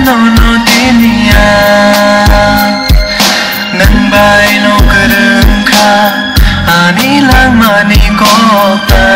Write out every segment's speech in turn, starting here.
nono dinia nang bai no kerengka ani lang mani kota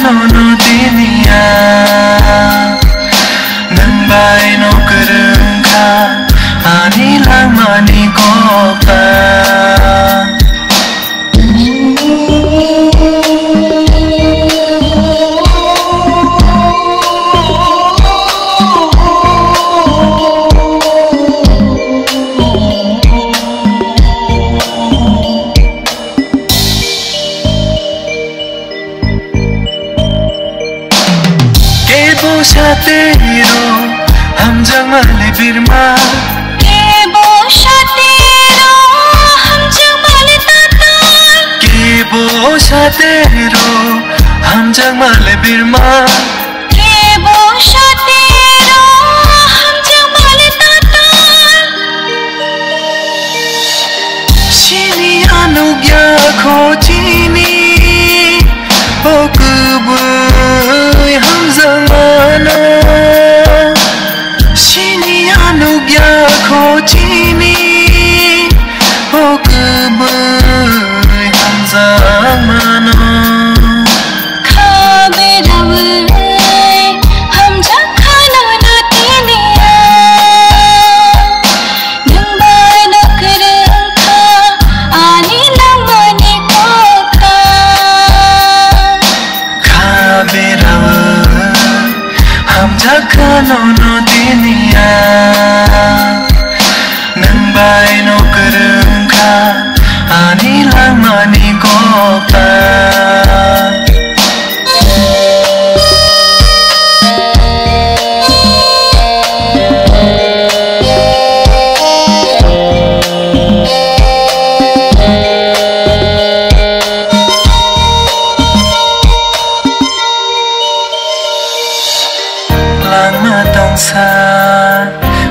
nono dinia nang bai no kerengka ani lang mani kota तेरो हम जंगल बिरमा के बोशा तेरो हम जंगल Tatar के बोशा तेरो हम जंगल बिरमा के बोशा तेरो हम जंगल तातार चीनी अनुज्ञा खोजिनी ओ कुबुई हम जमाना खोजिनी हो कबई हम जमाना खाबे रवै हम जखाना न तिनिया नंग bai no kerengka ani lang mani kota खाबे रवै हम जखाना न तिनिया nang bai no kerengka ani lang mani kota lang matong sa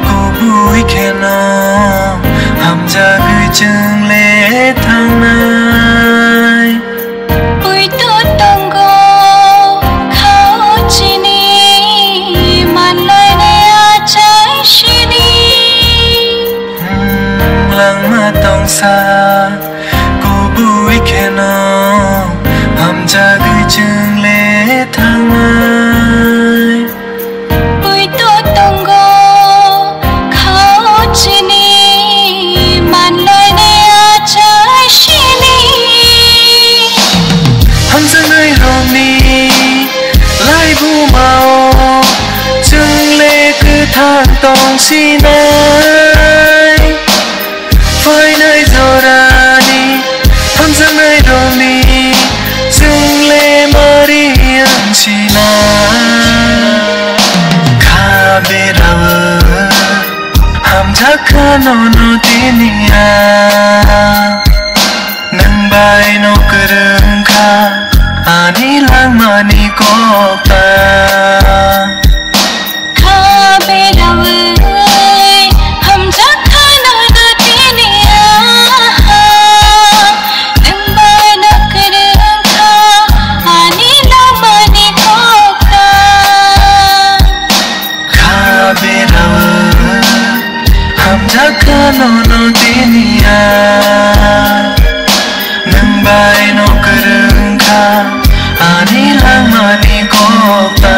kubui keno हम जागै जोंले थांनाय ui to tonggo khauchini manlai ne achai shini lang matong sa kubui keno हम जागै जोंले थांनाय ui to tonggo khauchini हम जंगै Romani lai bu mao जोंले गोथां दंसिनाय फैनाय जरानि हम जंगै Romani जोंले मारि आंसिनाय खाबे रावै हम जखा nono dinia nang bai no kerengka ani lang mani kota खाबे रवै हम जखाना न तिनिया नंग bai no kerengka ani lang mani kota खाबे रवै हम जखा nono dinia nang bai no kerengka ani lang mani kota